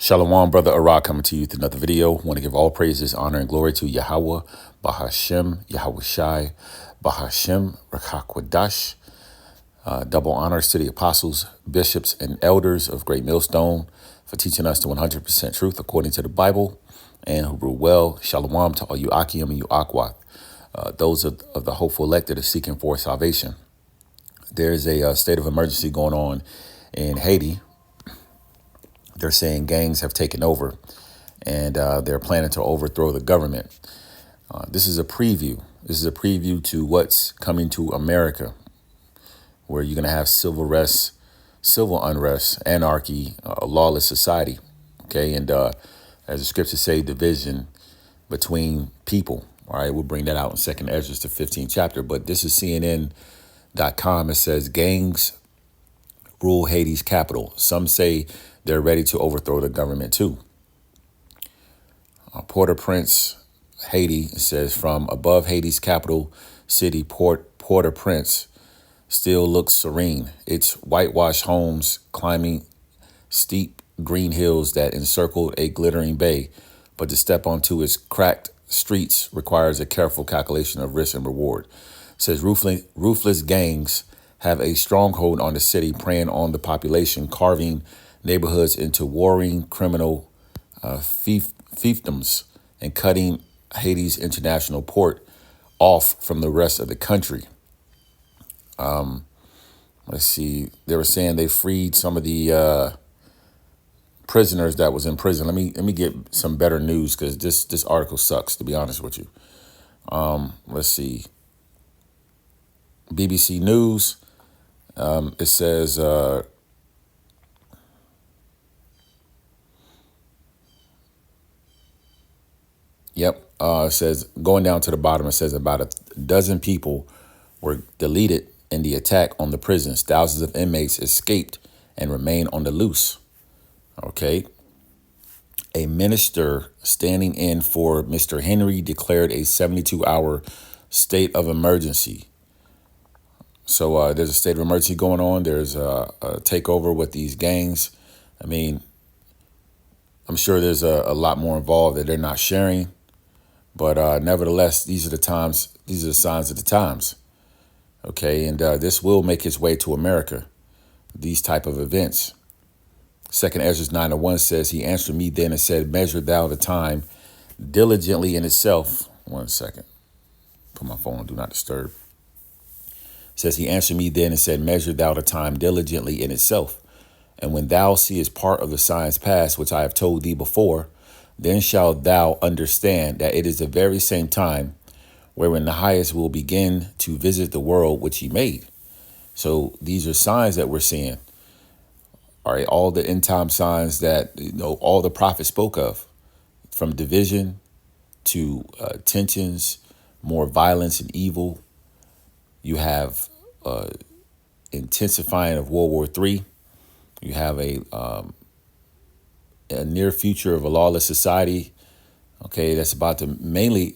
Shalom, brother Arak, coming to you with another video. Want to give all praises, honor, and glory to Yahweh, Bahashem, Yahweh Shai, Bahashem, Rakakwadash. Double honors to the apostles, bishops, and elders of Great Millstone for teaching us the 100% truth according to the Bible and who rule well. Shalom to all you Akim and you Akwath, those of the hopeful elect that are seeking for salvation. There's a state of emergency going on in Haiti. They're saying gangs have taken over and they're planning to overthrow the government. This is a preview. This is a preview to what's coming to America, where you're going to have civil unrest, anarchy, a lawless society. Okay. And as the scriptures say, division between people. All right. We'll bring that out in 2nd Ezra, the 15th chapter. But this is CNN.com. It says gangs rule Haiti's capital. Some say they're ready to overthrow the government too. Port-au-Prince, Haiti, says from above Haiti's capital city, Port-au-Prince still looks serene. Its whitewashed homes climbing steep green hills that encircled a glittering bay, but to step onto its cracked streets requires a careful calculation of risk and reward. It says ruthless gangs have a stronghold on the city, preying on the population, carving neighborhoods into warring criminal fiefdoms and cutting Haiti's international port off from the rest of the country. Let's see. They were saying they freed some of the prisoners that was in prison. Let me get some better news, because this article sucks, to be honest with you. Let's see. BBC News. It says it says, going down to the bottom, it says about a dozen people were deleted in the attack on the prisons. Thousands of inmates escaped and remain on the loose. Okay. A minister standing in for Mr. Henry declared a 72-hour state of emergency. So there's a state of emergency going on. There's a takeover with these gangs. I mean, I'm sure there's a lot more involved that they're not sharing. But nevertheless, these are the times. These are the signs of the times. OK, and this will make its way to America. These type of events. 2nd Ezra 9:1 says, he answered me then and said, measure thou the time diligently in itself. 1 second. Put my phone on do not disturb. Says, he answered me then and said, measure thou the time diligently in itself. And when thou seest part of the signs past, which I have told thee before, then shalt thou understand that it is the very same time wherein the highest will begin to visit the world which he made. So these are signs that we're seeing. All right, all the end time signs that, all the prophets spoke of, from division to tensions, more violence and evil. You have intensifying of World War III. You have a near future of a lawless society. Okay, that's about to mainly,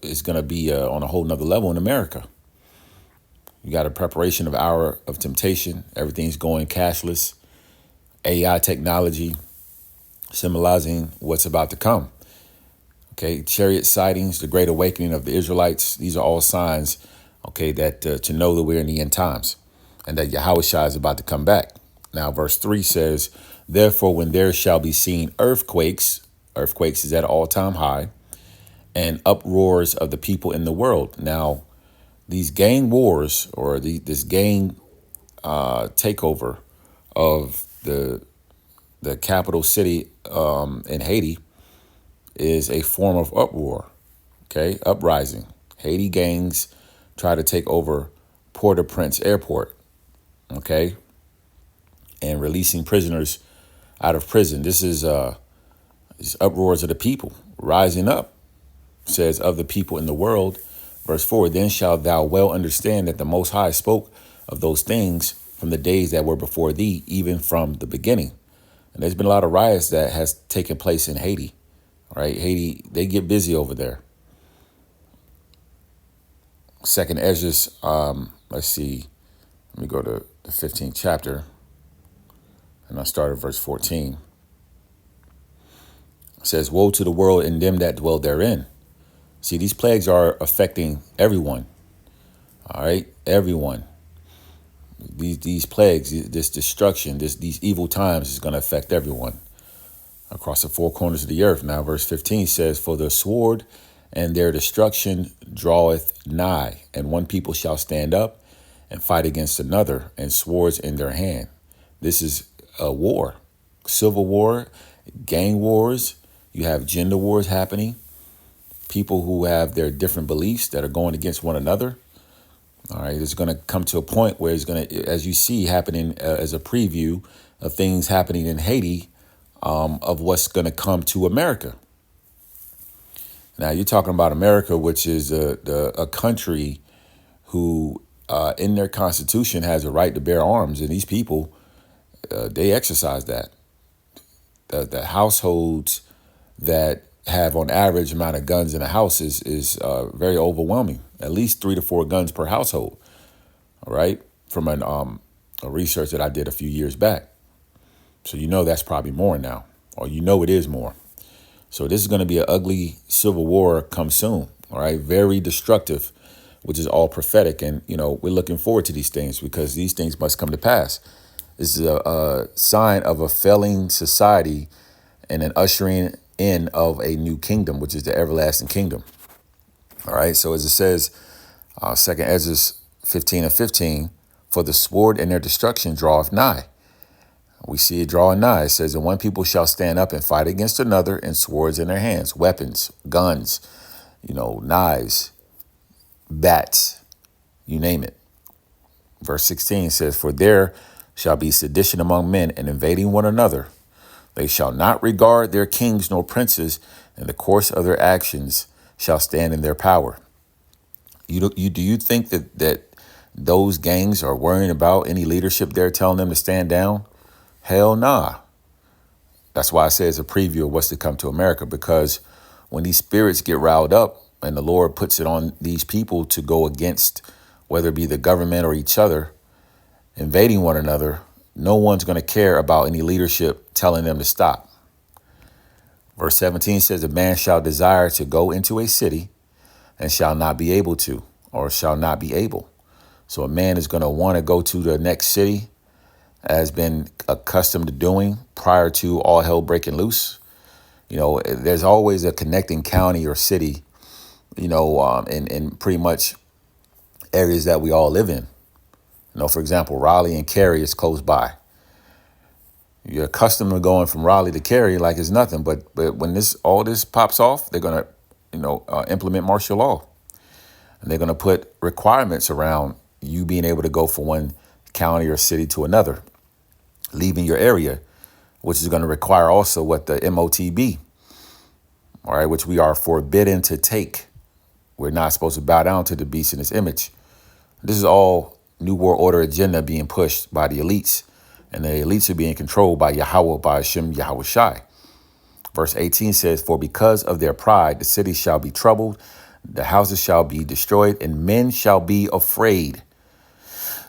is going to be on a whole nother level in America. You got a preparation of hour of temptation. Everything's going cashless. AI technology symbolizing what's about to come. Okay, chariot sightings, the great awakening of the Israelites. These are all signs, okay, that to know that we're in the end times and that Yahweh Shai is about to come back. Now, verse 3 says, therefore, when there shall be seen earthquakes is at an all-time high, and uproars of the people in the world. Now, these gang wars, or this gang takeover of the capital city in Haiti, is a form of uproar. Okay, uprising. Haiti gangs try to take over Port-au-Prince airport. Okay, and releasing prisoners out of prison. This is these uproars of the people rising up. It says, of the people in the world. Verse 4, then shalt thou well understand that the Most High spoke of those things from the days that were before thee, even from the beginning. And there's been a lot of riots that has taken place in Haiti. All right, Haiti, they get busy over there. 2nd Ezra, let's see. Let me go to the 15th chapter. And I start at verse 14. It says, woe to the world and them that dwell therein. See, these plagues are affecting everyone. All right, everyone. These plagues, this destruction, these evil times is going to affect everyone across the four corners of the earth. Now, verse 15 says, for the sword and their destruction draweth nigh, and one people shall stand up and fight against another, and swords in their hand. This is a war, civil war, gang wars. You have gender wars happening, people who have their different beliefs that are going against one another. All right, it's going to come to a point where it's going to, as you see happening as a preview of things happening in Haiti, of what's going to come to America. Now, you're talking about America, which is a country who, in their constitution, has a right to bear arms. And these people, they exercise that. The households that have on average amount of guns in a house is very overwhelming. At least 3 to 4 guns per household. All right, from a research that I did a few years back. So you know that's probably more now, or you know it is more. So this is going to be an ugly civil war come soon. All right, very destructive, which is all prophetic, and we're looking forward to these things because these things must come to pass. This is a sign of a failing society and an ushering in of a new kingdom, which is the everlasting kingdom. All right, so as it says, 2 Ezra 15:15, for the sword and their destruction draweth nigh. We see it drawing nigh. It says, and one people shall stand up and fight against another, and swords in their hands, weapons, guns, knives, bats, you name it. Verse 16 says, for there shall be sedition among men, and invading one another. They shall not regard their kings nor princes, and the course of their actions shall stand in their power. Do you think that those gangs are worrying about any leadership there telling them to stand down? Hell nah. That's why I say it's a preview of what's to come to America, because when these spirits get riled up and the Lord puts it on these people to go against, whether it be the government or each other, invading one another, no one's going to care about any leadership telling them to stop. Verse 17 says, a man shall desire to go into a city and shall not be able to, or shall not be able. So a man is going to want to go to the next city, has been accustomed to doing prior to all hell breaking loose. There's always a connecting county or city, in pretty much areas that we all live in. For example, Raleigh and Cary is close by. You're accustomed to going from Raleigh to Cary like it's nothing, but when all this pops off, they're going to implement martial law, and they're going to put requirements around you being able to go from one county or city to another, leaving your area, which is going to require also what the MOTB, all right, which we are forbidden to take. We're not supposed to bow down to the beast in its image. This is all New World Order agenda being pushed by the elites, and the elites are being controlled by Yahweh, by Hashem Yahweh Shai. Verse 18 says, for because of their pride, the city shall be troubled, the houses shall be destroyed, and men shall be afraid.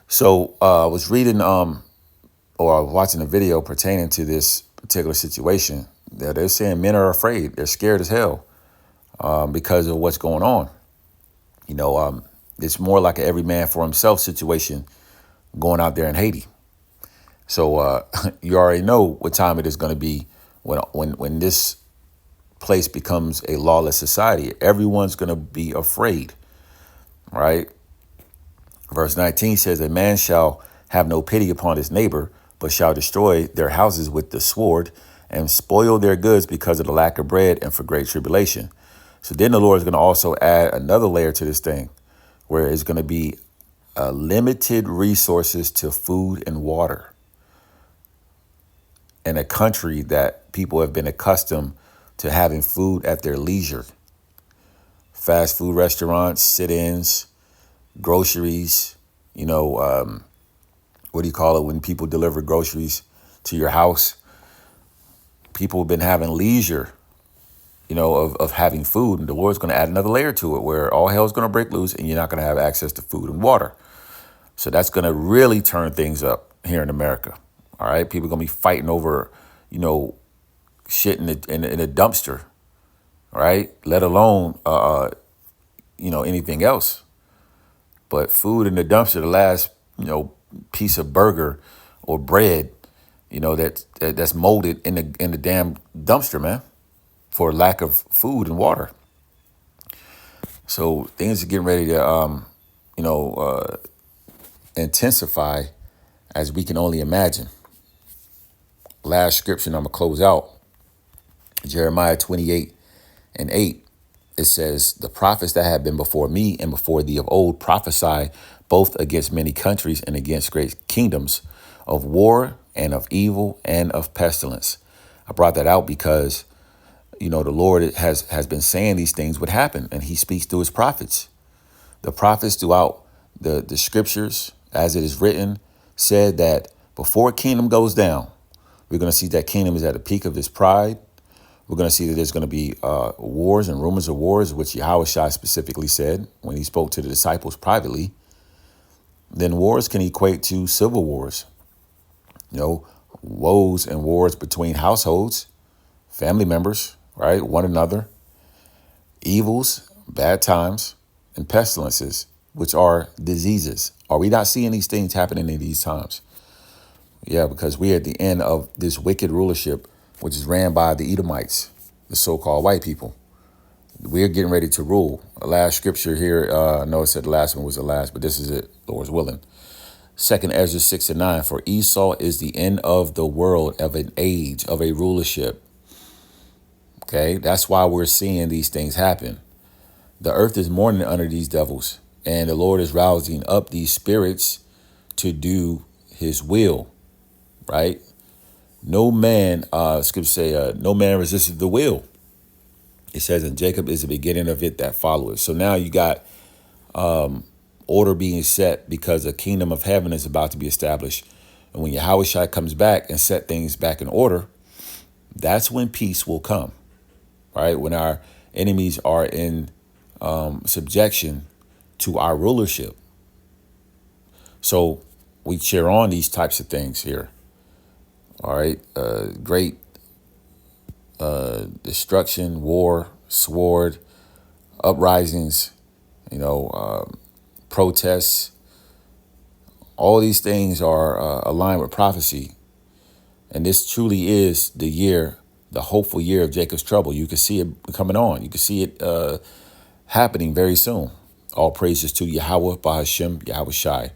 So I was reading or I was watching a video pertaining to this particular situation. They're saying men are afraid. They're scared as hell because of what's going on. It's more like an every man for himself situation going out there in Haiti. So you already know what time it is going to be when this place becomes a lawless society. Everyone's going to be afraid, right? Verse 19 says, a man shall have no pity upon his neighbor, but shall destroy their houses with the sword and spoil their goods because of the lack of bread and for great tribulation. So then the Lord is going to also add another layer to this thing, where it's going to be limited resources to food and water. In a country that people have been accustomed to having food at their leisure. Fast food restaurants, sit-ins, groceries, what do you call it when people deliver groceries to your house? People have been having leisure, of having food, and the Lord's going to add another layer to it where all hell's going to break loose and you're not going to have access to food and water. So that's going to really turn things up here in America. All right. People are going to be fighting over, shit in a dumpster, right? Let alone anything else. But food in the dumpster, the last piece of burger or bread, that's molded in the damn dumpster, man, for lack of food and water. So things are getting ready to intensify as we can only imagine. Last scripture, and I'm gonna close out. Jeremiah 28:8. It says, "The prophets that have been before me and before thee of old prophesy both against many countries and against great kingdoms, of war and of evil and of pestilence." I brought that out because the Lord has been saying these things would happen, and he speaks through his prophets. The prophets throughout the scriptures, as it is written, said that before a kingdom goes down, we're going to see that kingdom is at the peak of its pride. We're going to see that there's going to be wars and rumors of wars, which Yahushua specifically said when he spoke to the disciples privately. Then wars can equate to civil wars, woes and wars between households, family members, right, one another, evils, bad times, and pestilences, which are diseases. Are we not seeing these things happening in these times? Yeah, because we're at the end of this wicked rulership, which is ran by the Edomites, the so-called white people. We're getting ready to rule. The last scripture here, I know it said the last one was the last, but this is it, Lord's willing. 2nd Ezra 6:9, "For Esau is the end of the world, of an age, of a rulership." Okay, that's why we're seeing these things happen. The earth is mourning under these devils, and the Lord is rousing up these spirits to do his will, right? No man, scripture say, no man resisted the will. It says, "And Jacob is the beginning of it that followeth." So now you got order being set because the kingdom of heaven is about to be established. And when Yahushua comes back and set things back in order, that's when peace will come, right? When our enemies are in subjection to our rulership. So we cheer on these types of things here. All right. Great destruction, war, sword, uprisings, protests. All these things are aligned with prophecy. And this truly is the year, the hopeful year of Jacob's trouble. You can see it coming on. You can see it happening very soon. All praises to Yahweh, Bahashem, Yahweh Shai.